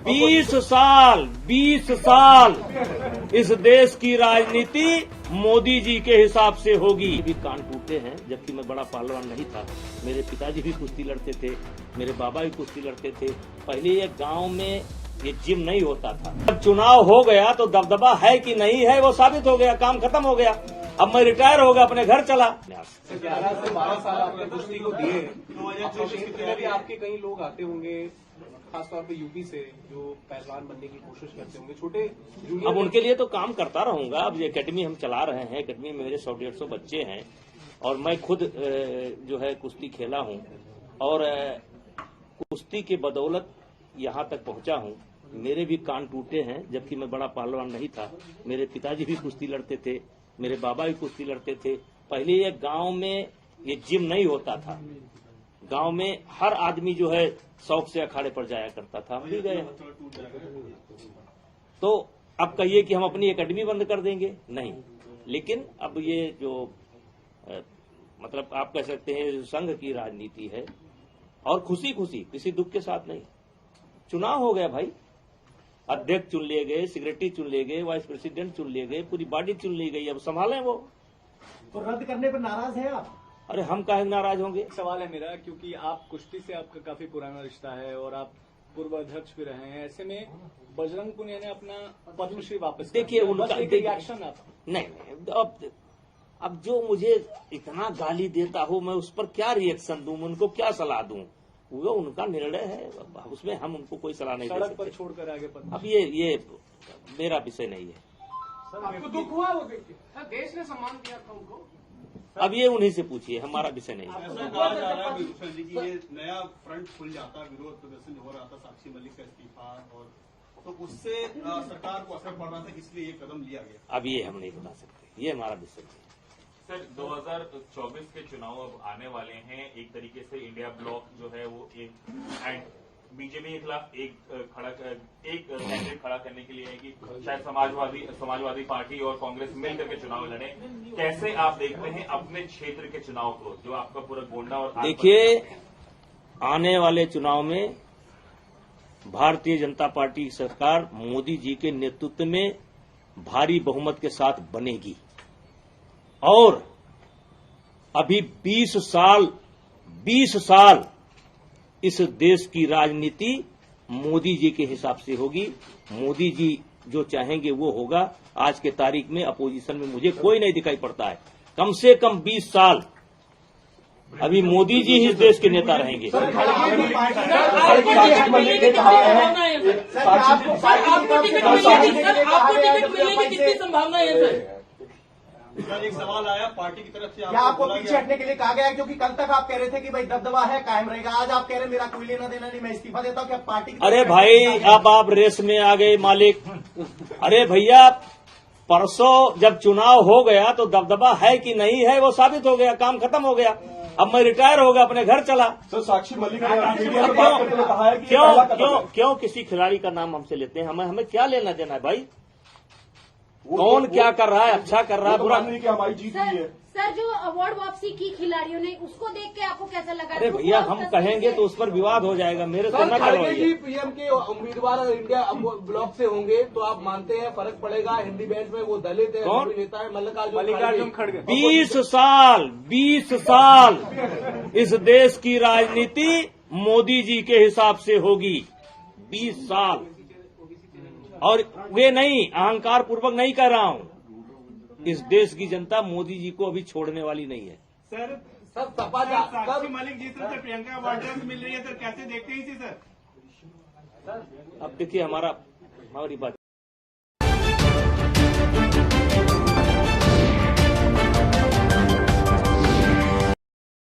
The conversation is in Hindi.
20 साल इस देश की राजनीति मोदी जी के हिसाब से होगी। भी कान टूटे हैं, जबकि मैं बड़ा पहलवान नहीं था। मेरे पिताजी भी कुश्ती लड़ते थे, मेरे बाबा भी कुश्ती लड़ते थे। पहले ये गांव में ये जिम नहीं होता था। जब चुनाव हो गया तो दबदबा है कि नहीं है वो साबित हो गया, काम खत्म हो गया। अब मैं रिटायर हो गया, अपने घर चला। 11 से 12 साल आपने कुश्ती को दिए, क्षेत्र में भी आपके कई लोग आते होंगे, खासतौर पे यूपी से, जो पहलवान बनने की कोशिश करते होंगे, छोटे। अब उनके लिए तो काम करता रहूंगा। अब ये एकेडमी हम चला रहे हैं, एकेडमी में मेरे 100-150 बच्चे हैं और मैं खुद जो है कुश्ती खेला हूं और कुश्ती के बदौलत यहां तक पहुंचा हूं। मेरे भी कान टूटे हैं, जबकि मैं बड़ा पहलवान नहीं था। मेरे पिताजी भी कुश्ती लड़ते थे, मेरे बाबा भी कुश्ती लड़ते थे। पहले ये गांव में ये जिम नहीं होता था। गांव में हर आदमी जो है शौक से अखाड़े पर जाया करता था। हम भी गए। तो अब कहिए कि हम अपनी एकेडमी बंद कर देंगे? नहीं। लेकिन अब ये जो मतलब आप कह सकते हैं संघ की राजनीति है, और खुशी खुशी, किसी दुख के साथ नहीं। चुनाव हो गया भाई, अध्यक्ष चुन लिए गए, सेक्रेटरी चुन लिए गए, वाइस प्रेसिडेंट चुन लिए गए, पूरी बॉडी चुन ली गई। अब संभालें वो। तो रद्द करने पर नाराज हैं आप? अरे हम काहे नाराज होंगे? सवाल है मेरा, क्योंकि आप कुश्ती से आपका काफी पुराना रिश्ता है और आप पूर्व अध्यक्ष भी रहे हैं। ऐसे में बजरंग पुनिया ने अपना पद्मश्री वापस, देखिए उनका रिएक्शन आप नहीं। अब जो मुझे इतना गाली देता हो, मैं उस पर क्या रिएक्शन दूं, उनको क्या सलाह दूं? वो उनका निर्णय है, उसमें हम उनको कोई सलाह नहीं दे सकते। सड़क पर छोड़कर आगे पद्मश्री। अब ये मेरा विषय नहीं है। आपको दुख हुआ वो देख के? देश ने सम्मान दिया था उनको। अब ये उन्हीं से पूछिए, हमारा विषय नहीं है। ऐसा कहा जा रहा है विभूषण जी की ये नया फ्रंट खुल जाता, विरोध प्रदर्शन हो रहा था, साक्षी मलिक का इस्तीफा, और तो उससे सरकार को असर पड़ रहा था, इसलिए ये कदम लिया गया। अब ये हम नहीं बता सकते, ये हमारा विषय नहीं है। सर 2024 के चुनाव अब आने वाले हैं। एक तरीके से इंडिया ब्लॉक जो है वो एक बीजेपी के खिलाफ एक कैंडिडेट खड़ा करने के लिए है कि शायद समाजवादी पार्टी और कांग्रेस मिलकर के चुनाव लड़े। कैसे आप देखते हैं अपने क्षेत्र के चुनाव को, जो आपका पूरा गोंडा और देखिए, आने वाले चुनाव में भारतीय जनता पार्टी की सरकार मोदी जी के नेतृत्व में भारी बहुमत के साथ बनेगी और अभी 20 साल इस देश की राजनीति मोदी जी के हिसाब से होगी। मोदी जी जो चाहेंगे वो होगा। आज के तारीख में अपोजिशन में मुझे कोई नहीं दिखाई पड़ता है। कम से कम 20 साल अभी मोदी जी ही इस देश के नेता रहेंगे। सर एक सवाल आया पार्टी की तरफ से, क्या आपको पीछे हटने के लिए कहा गया है? क्योंकि कल तक आप कह रहे थे कि भाई दबदबा है, कायम रहेगा। आज आप कह रहे हैं मेरा कोई लेना देना नहीं, मैं इस्तीफा देता हूं। क्या पार्टी? अरे भाई, अब आप रेस में आ गए मालिक। अरे भैया, परसों जब चुनाव हो गया तो दबदबा है कि नहीं है वो साबित हो गया, काम खत्म हो गया। अब मैं रिटायर हो गया, अपने घर चला। सर साक्षी मलिक क्यों किसी खिलाड़ी का नाम हमसे लेते हैं? हमें क्या लेना देना है भाई? कौन क्या कर रहा है, अच्छा कर रहा है, बुरा? हमारी जीत हुई है। सर, जो अवार्ड वापसी की खिलाड़ियों ने, उसको देख के आपको कैसा लगा? अरे भैया, हम कहेंगे तो उस पर विवाद हो जाएगा, मेरे से न करवाइए। पीएम के उम्मीदवार इंडिया ब्लॉक से होंगे तो आप मानते हैं फर्क पड़ेगा? हिंदी बेंच में वो दलित है, कौन नेता है मल्लिकार्जुन खड़गे। 20 साल इस देश की राजनीति मोदी जी के हिसाब से होगी। 20 साल। और वे नहीं, अहंकार पूर्वक नहीं कह रहा हूं। इस देश की जनता मोदी जी को अभी छोड़ने वाली नहीं है। सर सपा साक्षी मलिक जी से प्रियंका वाड्रा से मिल रही है, सर कैसे देखते हैं इसे? सर अब देखिए, हमारी बात